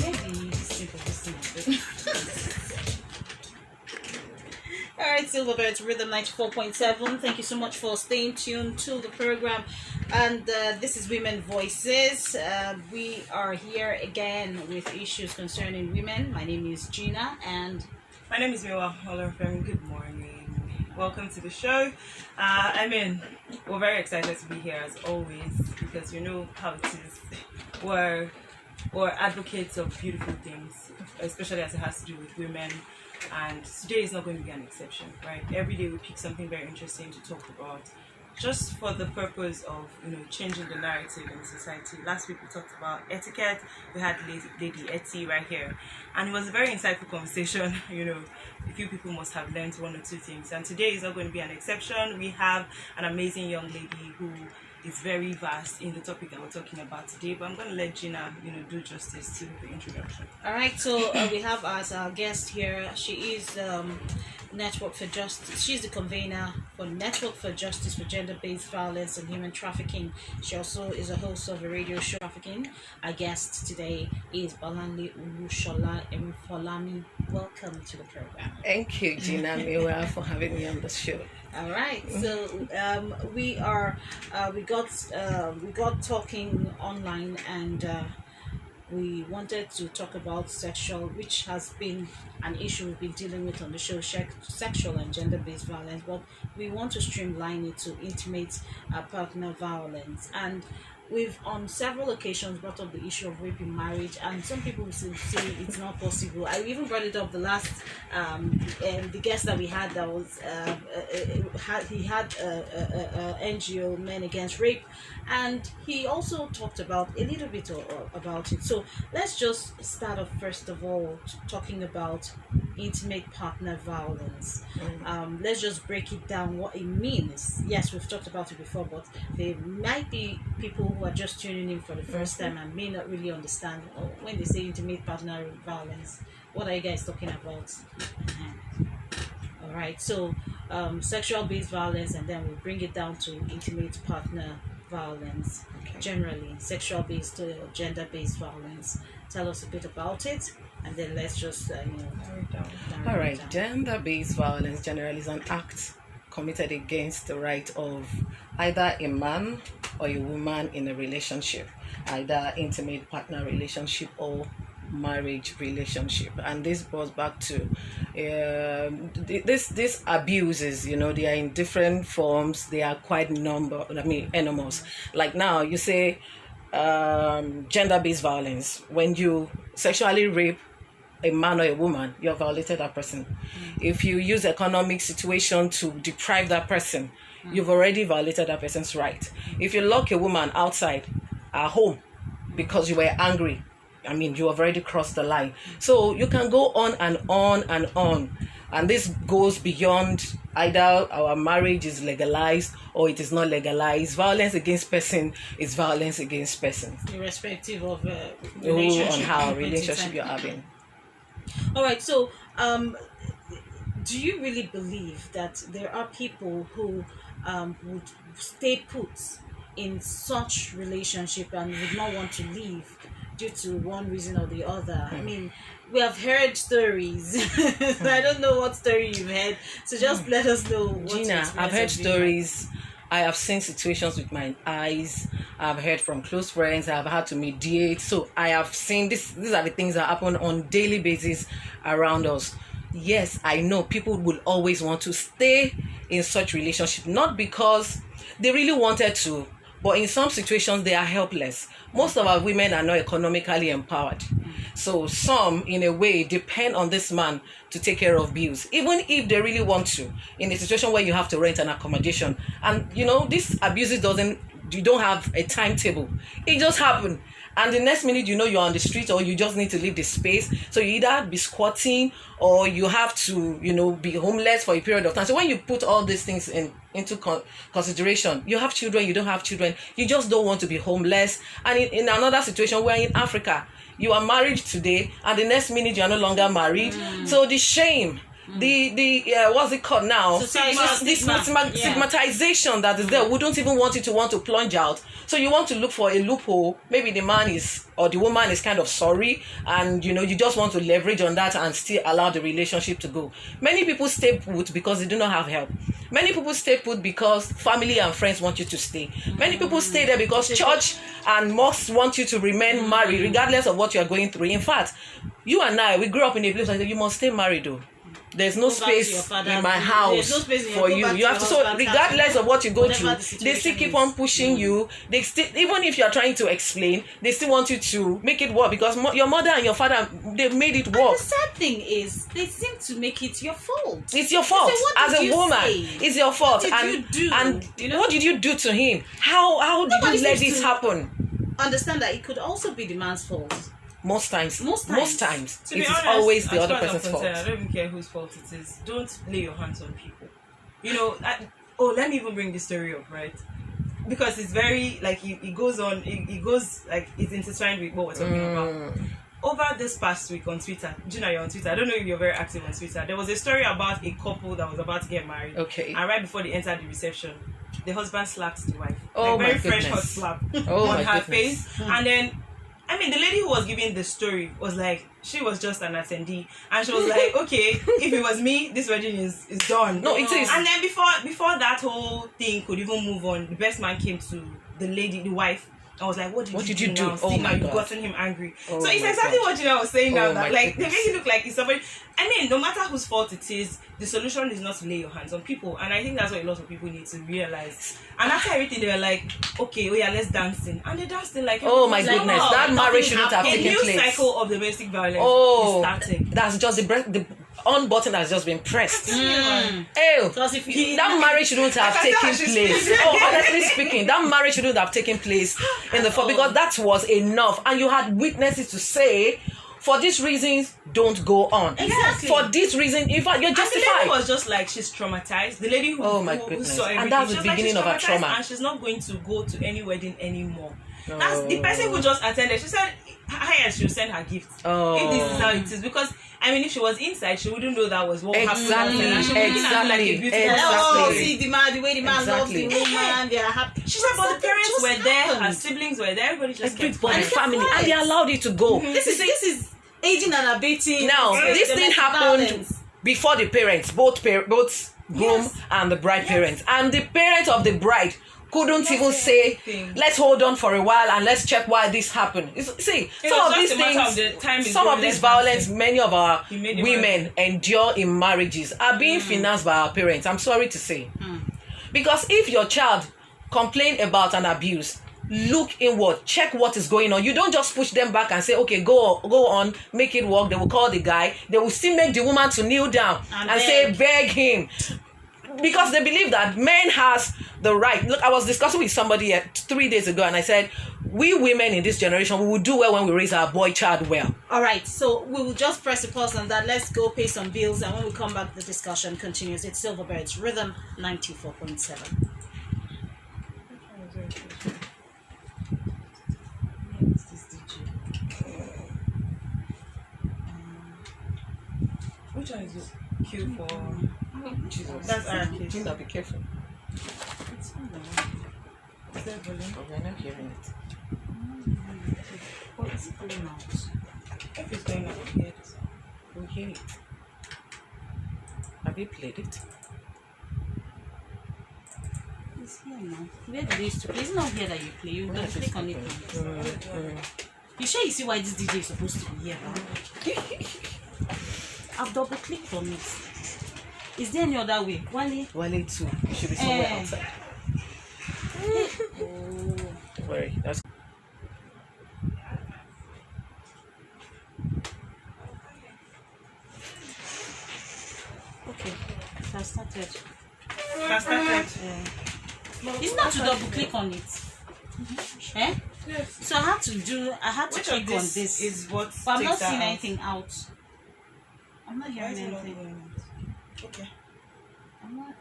Maybe this. All right, Silverbirds Rhythm 94.7. Thank you so much for staying tuned to the program. And this is Women Voices. We are here again with issues concerning women. My name is Gina and my name is Miwa. Hello, friend. Good morning. Welcome to the show. We're very excited to be here as always because you know how it is. We're advocates of beautiful things, especially as it has to do with women. And today is not going to be an exception, right? Every day we pick something very interesting to talk about, just for the purpose of changing the narrative in society. Last week we talked about etiquette. We had Lady Etty right here, and it was a very insightful conversation. A few people must have learned one or two things, and today is not going to be an exception. We have an amazing young lady who is very vast in the topic that we're talking about today, but I'm going to let Gina, do justice to the introduction. All right, so we have as our guest here, she is Network for Justice. She's the convener for Network for Justice for Gender-Based Violence and Human Trafficking. She also is a host of a radio show, Trafficking. Our guest today is Balanle Ulushola Emifolami. Welcome to the program. Thank you, Gina and Miwa, for having me on the show. All right, so we got talking online, and we wanted to talk about sexual, which has been an issue we've been dealing with on the show, sexual and gender-based violence, but we want to streamline it to intimate partner violence. And we've on several occasions brought up the issue of rape in marriage, and some people say it's not possible. I even brought it up the last the guest that we had that was he had NGO Men Against Rape, and he also talked about a little bit about it. So let's just start off first of all talking about intimate partner violence. Let's just break it down what it means. Yes, we've talked about it before, but there might be people who are just tuning in for the first time and may not really understand when they say intimate partner violence. What are you guys talking about? All right, so sexual based violence, and then we'll bring it down to intimate partner violence. Okay. Generally, sexual based or gender based violence. Tell us a bit about it, and then let's just narrow it down. All right, gender-based violence generally is an act committed against the right of either a man or a woman in a relationship, either intimate partner relationship or marriage relationship. And this goes back to this abuses, they are in different forms. They are quite enormous. Like now you say gender-based violence. When you sexually rape a man or a woman, you have violated that person. If you use economic situation to deprive that person, you've already violated that person's right. If you lock a woman outside her home because you were angry, you have already crossed the line. So you can go on and on and on. And this goes beyond either our marriage is legalized or it is not legalized. Violence against person is violence against person, irrespective of relationship on how relationship you're having. All right, so do you really believe that there are people who would stay put in such relationship and would not want to leave due to one reason or the other? We have heard stories. I don't know what story you've heard, so just let us know what Gina, I've heard stories. I have seen situations with my eyes. I've heard from close friends. I've had to mediate. So I have seen this. These are the things that happen on daily basis around us. Yes, I know people will always want to stay in such relationship, not because they really wanted to, but in some situations they are helpless. Most of our women are not economically empowered. So some, in a way, depend on this man to take care of bills, even if they really want to, in a situation where you have to rent an accommodation. And, this abuses you don't have a timetable. It just happened. And the next minute, you're on the street or you just need to leave the space. So you either be squatting or you have to, be homeless for a period of time. So when you put all these things into consideration, you have children, you don't have children, you just don't want to be homeless. And in another situation, we're in Africa. You are married today and the next minute you are no longer married. So the shame the what's it called now? Stigmatization that is there. We don't even want you to want to plunge out. So you want to look for a loophole. Maybe the man is or the woman is kind of sorry, and you just want to leverage on that and still allow the relationship to go. Many people stay put because they do not have help. Many people stay put because family and friends want you to stay. Many people stay there because church and mosques want you to remain married regardless of what you are going through. In fact, you and I, we grew up in a place like you must stay married though. There's no space in my house for you. You have to, so regardless of what you go through, they still keep on pushing you. They still, even if you are trying to explain, they still want you to make it work because your mother and your father, they made it work. And the sad thing is, they seem to make it your fault. It's your fault as a woman. It's your fault. What did you do? And what did you do to him? How did you let this happen? Understand that it could also be the man's fault. Most times, to be it is honest, always the as other far as I'm person's fault. concerned, I don't even care whose fault it is. Don't lay your hands on people. Let me even bring this story up, right? Because it's very like it goes on. It goes like it's intertwined with what we're talking about. Over this past week on Twitter, Gina, you're on Twitter. I don't know if you're very active on Twitter. There was a story about a couple that was about to get married. Okay. And right before they entered the reception, the husband slapped the wife. Oh, like, very my French hot goodness. slap Oh, on my her goodness. face. And then the lady who was giving the story was like, she was just an attendee, and she was like, okay, if it was me, this wedding is done. No, it is. And then before that whole thing could even move on, the best man came to the lady, the wife. I was like, what did you do now? Oh See, my now you've God. gotten him angry. Oh so it's my exactly God. what Gina was saying now. Oh That my like they goodness. make it look like it's somebody. No matter whose fault it is, the solution is not to lay your hands on people. And I think that's what a lot of people need to realize. And after everything, they were like, okay, oh yeah, let's dance in. And they danced in like, Oh my like, goodness, wow, that marriage shouldn't have a taken new place. cycle of domestic violence Oh, is starting. that's just the on button has just been pressed. Ew. Because if you That marriage shouldn't have I can tell taken she's place. speaking. Oh, honestly speaking, that marriage shouldn't have taken place in the because that was enough, and you had witnesses to say, for these reasons, don't go on. Exactly. For this reason, in fact, you're And the lady justified. was just like, she's traumatized. The lady who, Oh my who goodness. saw And everything, that's she the was like, beginning she's of her traumatized trauma. and she's not going to go to any wedding anymore. No. That's the person who just attended. She said, highest she'll send her gift. Oh. If this is how it is. Because, if she was inside, she wouldn't know that was what happened. Exactly. And she was looking at it like a beautiful Exactly. oh, see the man, the way the man Exactly. loves the woman, they are happy. She said, but the parents Just were there, her happened. siblings were there, everybody just kept Everybody, quiet. family, quiet. and they allowed you to go. This is aging and abating. Now, this thing domestic happened violence. before the parents, both groom and the bride parents, and the parents of the bride couldn't Not even say say, anything. let's hold on for a while and let's check why this happened. See, It some was of these just a matter of things, the time is some going, of this let's violence, dance. many of our You made it women endure in marriages are being financed by our parents. I'm sorry to say. Because if your child complain about an abuse, look inward, check what is going on. You don't just push them back and say, okay, go on, make it work. They will call the guy. They will still make the woman to kneel down and say, beg him. Because they believe that men has the right. Look, I was discussing with somebody 3 days ago, and I said, we women in this generation, we will do well when we raise our boy child well. All right, so we will just press a pause on that. Let's go pay some bills, and when we come back, the discussion continues. It's Silverbirds Rhythm 94.7. Which one is it? Q for... Jesus. That's our case. Gina, be careful. Is there volume? Oh, we're not hearing it. What is it going out? If it's going up here, We'll hear it. Have you played it? It's here now. Where did they used to play? It's not here that you play. You can click on it. You sure you see why this DJ is supposed to be here? I've double clicked on it. Is there any other way? Wale? Wale too. You should be somewhere Eh. outside. Oh. Don't worry. That's Okay. So I started. That's started. It's not to double click on it. Eh? Yes. So I had to Which click of on this this. is what But I'm takes not that seeing out? anything out. I'm not Why hearing is it not anything. going out? Okay. I'm not.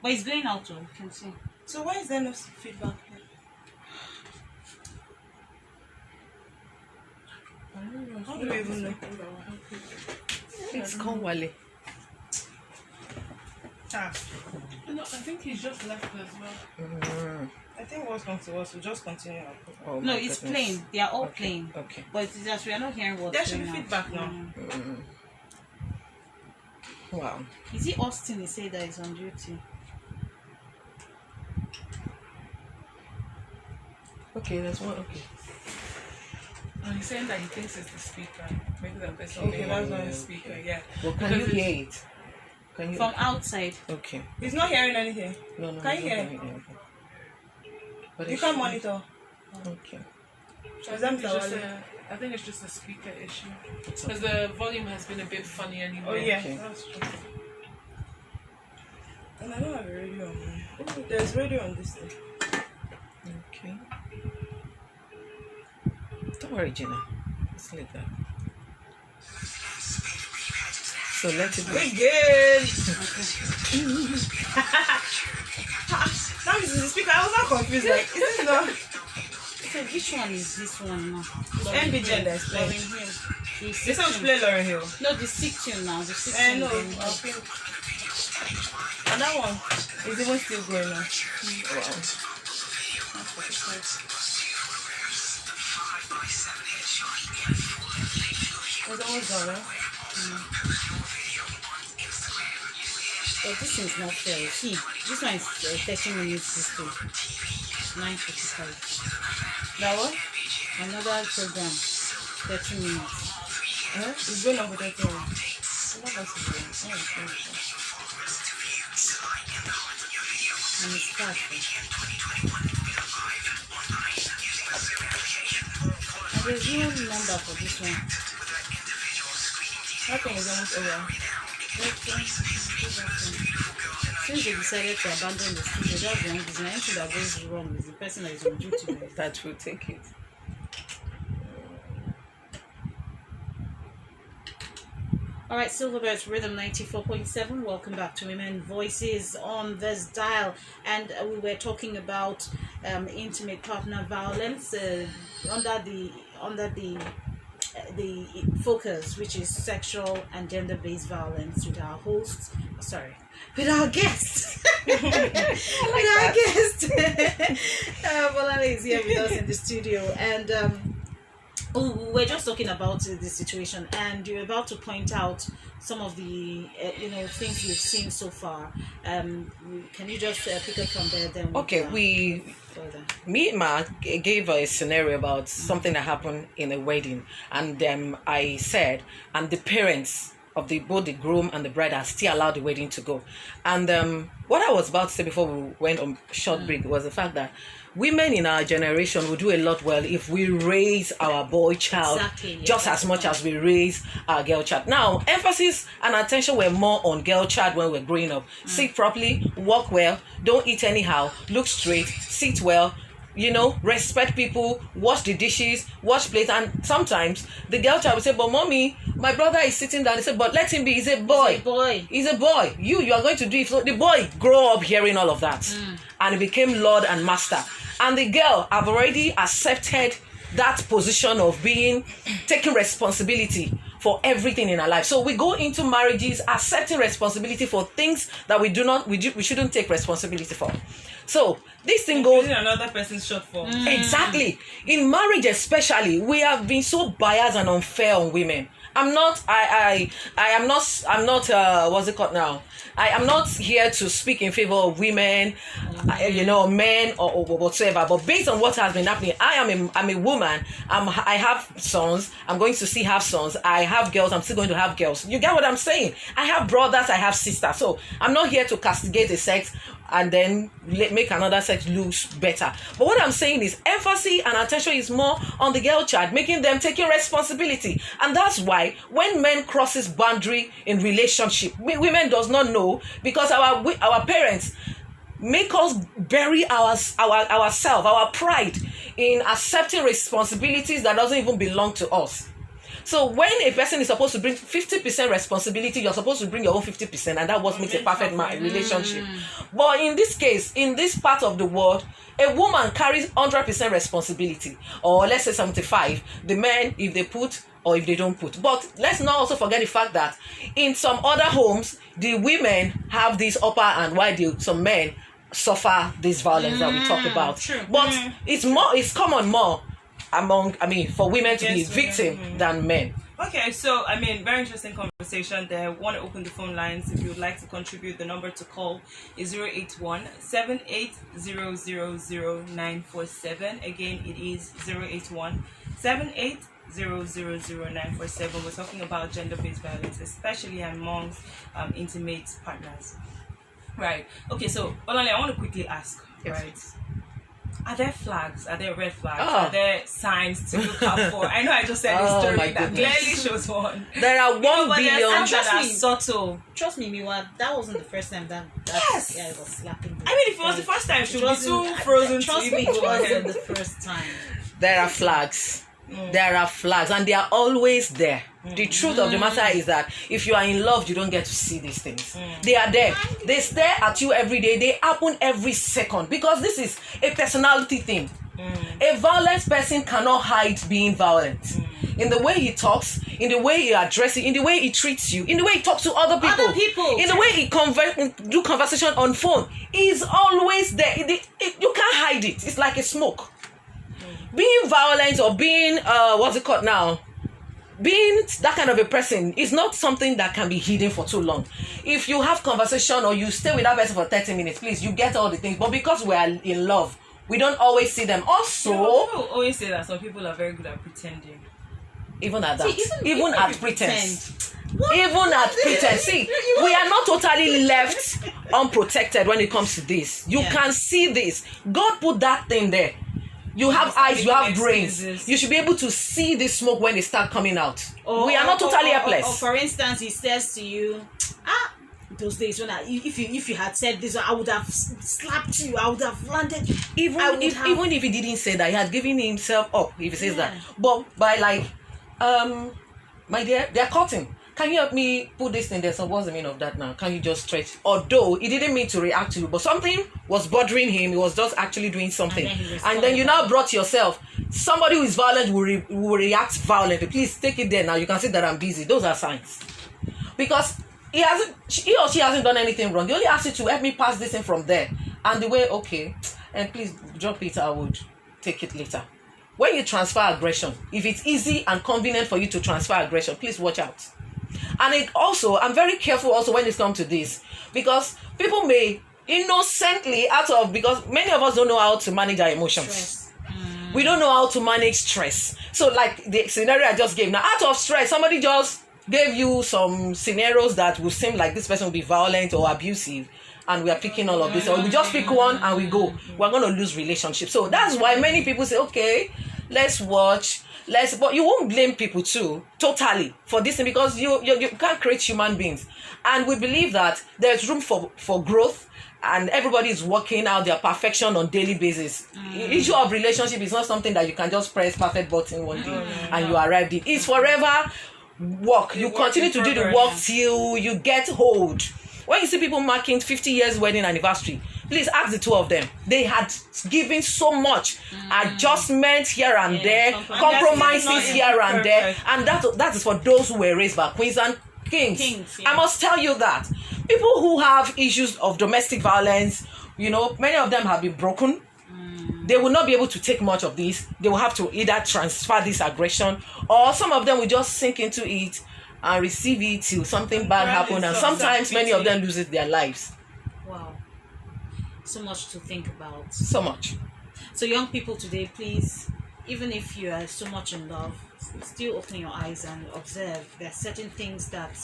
But it's going out, though. You can see. So why is there no feedback here? How do we even know? it's called Wale. No, I think he's just left as well. I think what's going to us, we'll just continue our program. Oh, No, my it's goodness. plain. They are all Okay, plain. okay. But it's just we are not hearing what's There should be going on. feedback now. Wow. Is it Austin? He said that he's on duty. Okay, there's one. Okay. And he's saying that he thinks it's the speaker. Maybe the person. Okay, that's not the speaker, yeah. Well, can you hear it? Can you? From outside. Okay. He's not hearing anything. No, no. Can he's you not hear? hearing anything. But You it can't should- monitor. Okay. So Is that I think it's just a speaker issue. It's Because the volume has been a bit funny anyway. Oh, yeah, Okay. that's true. And I don't have a radio on mine. Oh, there's radio on this thing. Okay. Don't worry, Gina. It's like that. So let it We're be. good. That is the speaker. I was not confused. Like, is this not? So which one is this one now? NBJ that's Lauren playing. Hill. The This six one's tune. play Lauren Hill. No, the six tune now. The six Eh, tune. no, is on- I'll play. And that one is even still going on. It's almost done, eh? But this is not fair. See, this one is 30 minutes this day. 9:45. That one? Another program, 30 minutes. It's going on for 30 minutes. Not possible. Oh, okay. And it's past. And there's no number for this one. That thing is almost over. Since they decided to abandon the studio, that's the only reason. Anything that goes wrong is the person that is on duty. That will take it. All right, Silverbirds Rhythm 94.7. Welcome back to Women Voices on this dial. And we were talking about intimate partner violence under the focus, which is sexual and gender-based violence, with our hosts. Sorry, with our guest. With our guest. Bolale is here with us in the studio, and we're just talking about the situation, and you're about to point out some of the things we've seen so far. Can you just pick up from there? Then Okay, further. me and Ma gave a scenario about something that happened in a wedding, and I said, and the parents of both the groom and the bride are still allowed the wedding to go. And what I was about to say before we went on short break was the fact that women in our generation will do a lot well if we raise our boy child just as much as we raise our girl child. Now, emphasis and attention were more on girl child when we were growing up. Sit properly, walk well, don't eat anyhow, look straight, sit well, respect people, wash the dishes, wash plates. And sometimes the girl child will say, but mommy, my brother is sitting down. He said, but let him be. He's a boy. He's a boy. You are going to do it. So the boy grow up hearing all of that. And he became Lord and Master. And the girl have already accepted that position of taking responsibility for everything in our life. So we go into marriages accepting responsibility for things that we shouldn't take responsibility for. So this thing goes another person's short form. Exactly. In marriage especially, we have been so biased and unfair on women. I'm not what's it called now? I am not here to speak in favor of women, men or whatsoever. But based on what has been happening, I'm a woman. I have sons. I'm going to still have sons. I have girls. I'm still going to have girls. You get what I'm saying? I have brothers. I have sisters. So I'm not here to castigate the sex and then make another sex look better. But what I'm saying is emphasis and attention is more on the girl child, making them taking responsibility. And that's why when men crosses boundary in relationship, women does not know, because our parents make us bury ourselves, our pride in accepting responsibilities that doesn't even belong to us. So when a person is supposed to bring 50% responsibility, you're supposed to bring your own 50%, and that what makes a perfect relationship. But in this case, in this part of the world, a woman carries 100% responsibility, or let's say 75. The men, if they put or if they don't put. But let's not also forget the fact that in some other homes, the women have this upper hand, while some men suffer this violence that we talk about. True. But it's common more for women to be victim than men. Okay, so very interesting conversation there. Want to open the phone lines if you would like to contribute. The number to call is 081-780-0947. Again, it is 081-780-0947. We're talking about gender-based violence, especially amongst intimate partners. Right. Okay, so Olale, I want to quickly ask, right? Are there flags? Are there red flags? Are there signs to look out for? I know I just said this story that clearly shows one. There are 1 billion. And trust me, subtle. Trust me, Miwa, that wasn't the first time that yes. guy was slapping. If it was the first time, she would be too frozen to even go ahead. It wasn't the first time. There are flags. There are flags, and they are always there. The truth of the matter is that if you are in love, you don't get to see these things. They are there. They stare at you every day. They happen every second, because this is a personality thing. A violent person cannot hide being violent. In the way he talks, in the way he addresses, in the way he treats you, in the way he talks to other people, in the way he do conversation on phone, he's always there. You can't hide it. It's like a smoke. Being violent or being being that kind of a person is not something that can be hidden for too long. If you have conversation or you stay with that person for 30 minutes, please, you get all the things. But because we are in love, we don't always see them. Also, people always say that some people are very good at pretending. Even at that. Even at pretense. Even at pretense. See, we are not totally left unprotected when it comes to this. You can see this. God put that thing there. You have eyes, you have brains. You should be able to see the smoke when they start coming out. We are not totally helpless. Or for instance, he says to you, those days when if you had said this, I would have slapped you. I would have landed. Even if he didn't say that, he had given himself up. If he says that, but by my dear, they are cutting. Can you help me put this in there? So what's the meaning of that now? Can you just stretch? Although he didn't mean to react to you, but something was bothering him. He was just actually doing something. And then you now brought yourself. Somebody who is violent will react violently. Please take it there now. You can see that I'm busy. Those are signs. Because he or she hasn't done anything wrong. They only asked you to help me pass this in from there. And the way, okay, and please drop it, I would take it later. When you transfer aggression, if it's easy and convenient for you to transfer aggression, please watch out. And I'm very careful also when it comes to this, because people may innocently because many of us don't know how to manage our emotions. We don't know how to manage stress. So like the scenario I just gave now, out of stress, somebody just gave you some scenarios that will seem like this person will be violent or abusive, and we are picking all of this, or we just pick one and we go, we're going to lose relationships. So that's why many people say, okay, let's watch. But you won't blame people too totally for this thing, because you can't create human beings, and we believe that there's room for growth, and everybody is working out their perfection on daily basis. Issue of relationship is not something that you can just press perfect button one day and you arrived in. It's forever work. You continue to do the work till you get old. When you see people marking 50 years wedding anniversary, please ask the two of them. They had given so much adjustments here and there, compromises here and there, and that is for those who were raised by queens and kings. I must tell you that people who have issues of domestic violence, many of them have been broken. They will not be able to take much of this. They will have to either transfer this aggression, or some of them will just sink into it and receive it till something bad happens, and sometimes many of them loses their lives. Wow. So much to think about. So much. So young people today, please, even if you are so much in love, still open your eyes and observe. There are certain things that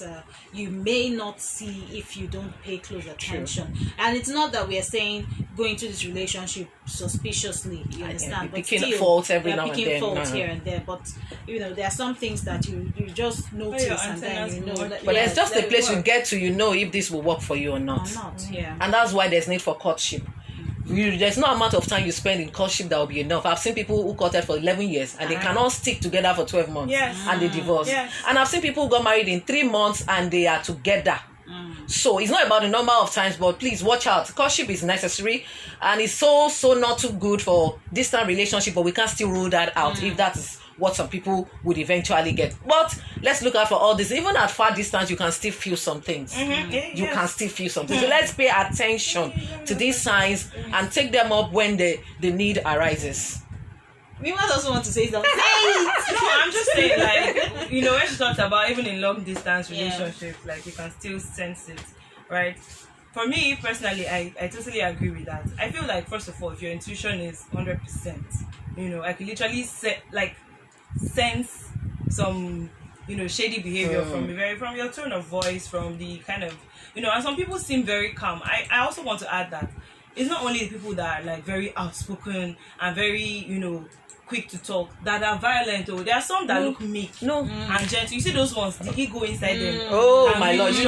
you may not see if you don't pay close attention. True. And it's not that we are saying go into this relationship suspiciously, you understand? But picking faults every now and then. Picking faults here and there. But there are some things that you just notice, and then you know that. But there's just a place you get to, if this will work for you or not. Or not, yeah. And that's why there's need for courtship. there's no amount of time you spend in courtship that will be enough. I've seen people who courted for 11 years and they cannot stick together for 12 months. Yes. And they divorce. Yes. And I've seen people who got married in 3 months and they are together. So it's not about the number of times, but please watch out. Courtship is necessary and it's so not too good for distant relationship, but we can still rule that out if that is what some people would eventually get. But let's look out for all this. Even at far distance, you can still feel some things. You can still feel something. So let's pay attention to these signs and take them up when the need arises. We might also want to say something. No, I'm just saying, like, you know, when she talked about even in long distance relationships, like, you can still sense it, right? For me, personally, I totally agree with that. I feel like, first of all, if your intuition is 100%, you know, I can literally sense some, you know, shady behavior from your tone of voice, from the kind of, you know, and some people seem very calm. I also want to add that it's not only the people that are, like, very outspoken and very, you know, quick to talk that are violent. Or there are some that look meek and gentle. You see those ones, the ego inside them. Oh and my Lord, you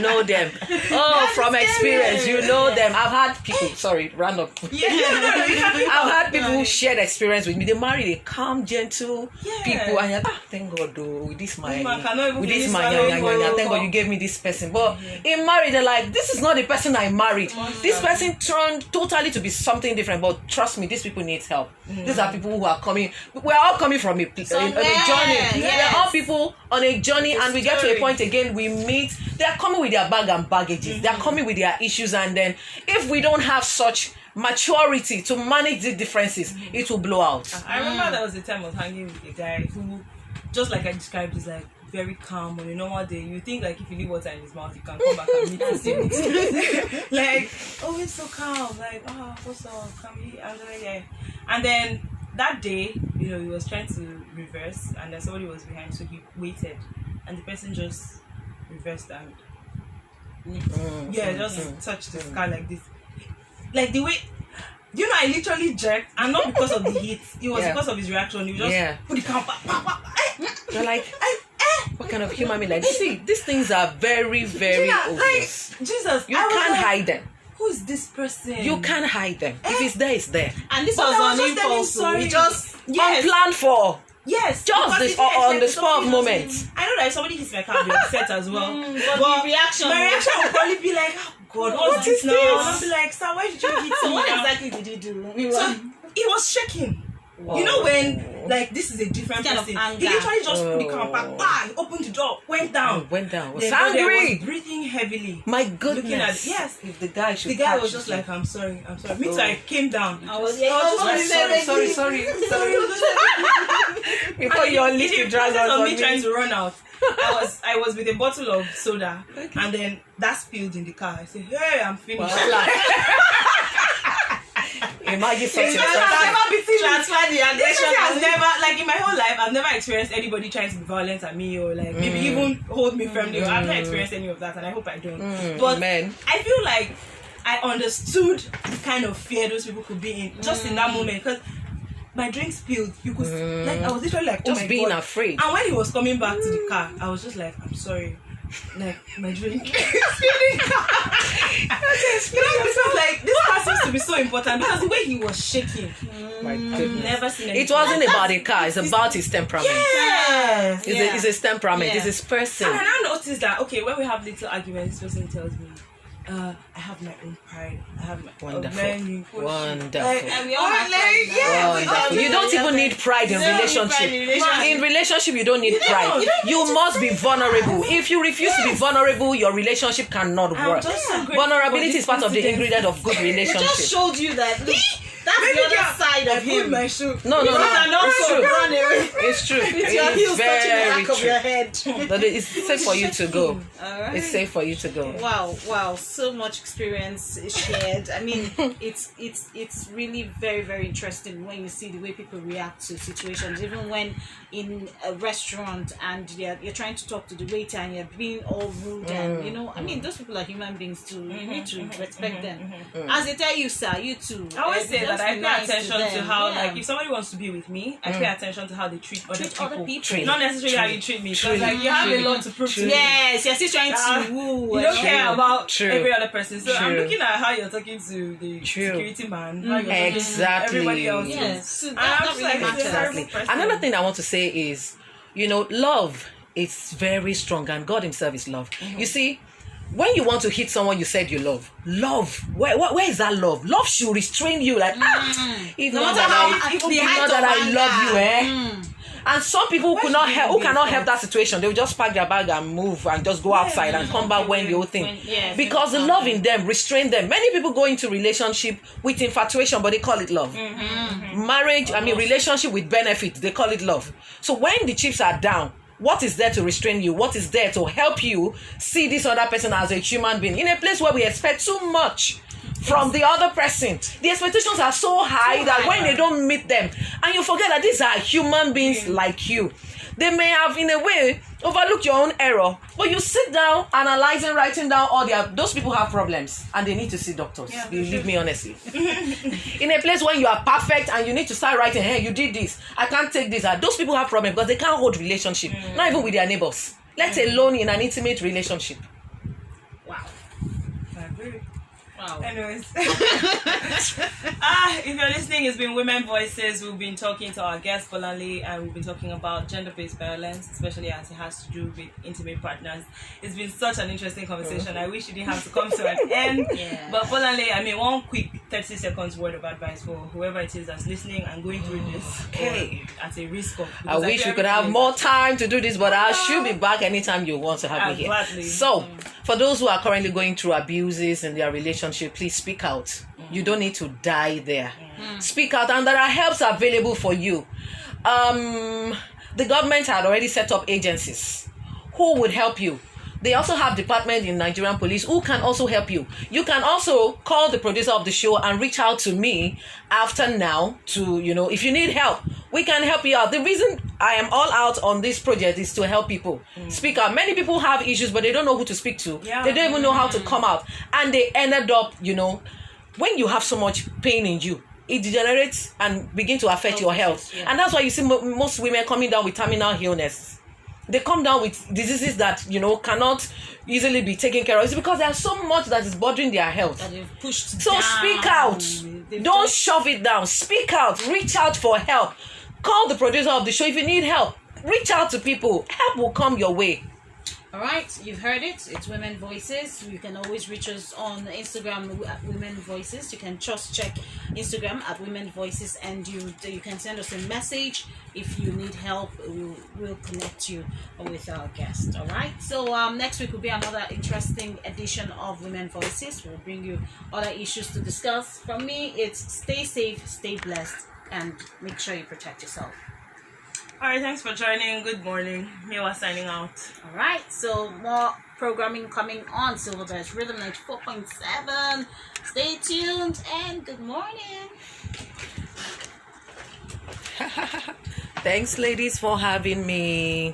know them. Oh, from experience, you know them. I've had people, sorry, random. I've had people who shared experience with me. They married a calm, gentle people, and you're like, thank God, though, with this thank God you gave me this person. But in marriage, they're like, this is not the person I married. This person turned totally to be something different. But trust me, these people need help. These are people who are coming. We're all coming from a journey. We're all people on a journey, and we get to a point again. We meet. They are coming with their bag and baggages. They are coming with their issues, and then if we don't have such maturity to manage the differences, it will blow out. I remember there was a time I was hanging with a guy who, just like I described, is like very calm on a normal day. You think like if you leave water in his mouth, you can come back and meet him. Like, oh, he's so calm. Like, oh, what's up? Come here. And then that day, you know, he was trying to reverse, and then somebody was behind, so he waited, and the person just reversed and just touched the car like this, like the way. You know, I literally jerked, and not because of the heat. It was because of his reaction. He just put the car back. You're like, what kind of human being? Like, see, these things are very, very obvious. Like, Jesus, you can't hide them. Who is this person? You can't hide them. If it's there, it's there. And this was on impulse. We just unplanned for. Yes, just on the spur of moment. I know that if somebody hits my car, I'll be upset as well. But my reaction will probably be like, oh God, what is this now? I'll be like, sir, why did you hit me? So what exactly did you do? So he was shaking. Wow. You know when, like, this is a different kind person. Of anger. He literally just put the car back, bang, opened the door, went down. Was angry. Was breathing heavily. My goodness. Looking at yes. If the guy was just like, I'm sorry. Me too, I came down. I was sorry. Before you unleash the dragon on me trying to run out. I was with a bottle of soda, and then that spilled in the car. I said, hey, I'm finished. Imagine such a transfer the aggression. Has never, like, in my whole life, I've never experienced anybody trying to be violent at me or like maybe even hold me firmly. I've not experienced any of that, and I hope I don't. But I feel like I understood the kind of fear those people could be in just in that moment, because my drink spilled. You could like, I was literally like, just being God. Afraid. And when he was coming back to the car, I was just like, I'm sorry. Like, my drink spilling. Because like this part seems to be so important, because the way he was shaking, my goodness. Never seen anything. It wasn't about the car, it's about his temperament. Yes. It's his temperament, it's his person. And I now noticed that, okay, when we have little arguments, this person tells me, I have my own pride. I have my wonderful. Wonderful. And we all have pride. Wonderful. You don't even need pride in relationship. In relationship, you don't need pride. You must be vulnerable. If you refuse to be vulnerable, your relationship cannot work. Vulnerability is part of the ingredient of good relationship. We just showed you that. That's maybe the other side of him. No. It's true. With your heels touching the back of your head. But it's safe for you to go. Right. It's safe for you to go. Wow. So much experience is shared. I mean, it's really very, very interesting when you see the way people react to situations. Even when in a restaurant and you're trying to talk to the waiter and you're being all rude and, you know, I mean, those people are human beings too. You need to respect them. As they tell you, sir, you too. I always say that I pay attention to how, like, if somebody wants to be with me, I pay attention to how they treat treat other people. True. Not necessarily how True. you treat me. True. Because like you have True. a lot to prove True. to me. Yes, you're still trying Uh, to woo. You don't and- care about True. every other person. So I'm True. looking at how you're talking to the True. security man, how you're talking Exactly. to everybody else. Yes, so And that I'm just really like, matters. this is a terrible Exactly. person. Another thing I want to say is, love is very strong, and God Himself is love. You see, when you want to hit someone you said you love, where is that love? Love should restrain you, like if No not matter that how I, the if height not that of I love you, anger. And some people who cannot help that situation. They will just pack their bag and move and just go outside and come back when the whole thing. Yes, Because the love in them restrain them. Many people go into relationship with infatuation, but they call it love. Marriage, relationship with benefit, they call it love. So when the chips are down, what is there to restrain you? What is there to help you see this other person as a human being? In a place where we expect too much from the other person, the expectations are so high that when they don't meet them, and you forget that these are human beings like you, they may have in a way overlooked your own error, but you sit down analyzing, writing down all those people have problems and they need to see doctors. Believe me honestly. In a place when you are perfect and you need to start writing, hey, you did this, I can't take this, those people have problems because they can't hold relationship, not even with their neighbors, let alone in an intimate relationship. Wow. I agree. Wow. Anyways, if you're listening, it's been Women Voices. We've been talking to our guest Bolanle, and we've been talking about gender-based violence, especially as it has to do with intimate partners. It's been such an interesting conversation. I wish it didn't have to come to an end. Yeah. But Bolanle, one quick 30 seconds word of advice for whoever it is that's listening and going through this. Okay. Or at a risk of. I wish we could have more time to do this, but I should be back anytime you want to have me here. Gladly. So, for those who are currently going through abuses in their relationship, please speak out. You don't need to die there. Speak out, and there are helps available for you. The government had already set up agencies who would help you. They also have department in Nigerian police who can also help you. You can also call the producer of the show and reach out to me after now to, if you need help, we can help you out. The reason I am all out on this project is to help people speak out. Many people have issues, but they don't know who to speak to. Yeah. They don't even know how to come out. And they ended up, when you have so much pain in you, it degenerates and begin to affect your health. Yeah. And that's why you see most women coming down with terminal illness. They come down with diseases that cannot easily be taken care of. It's because there's so much that is bothering their health. That they've pushed So down. speak out. They've Don't just- shove it down. Speak out. Reach out for help. Call the producer of the show if you need help. Reach out to people. Help will come your way. All right, you've heard it. It's Women Voices. You can always reach us on Instagram at Women Voices. You can just check Instagram at Women Voices, and you can send us a message if you need help. We'll connect you with our guest. All right. So next week will be another interesting edition of Women Voices. We'll bring you other issues to discuss. From me, it's stay safe, stay blessed, and make sure you protect yourself. All right, thanks for joining. Good morning. Miwa signing out. All right, so more programming coming on Silverbirds Rhythm 94.7. Stay tuned and good morning. Thanks, ladies, for having me.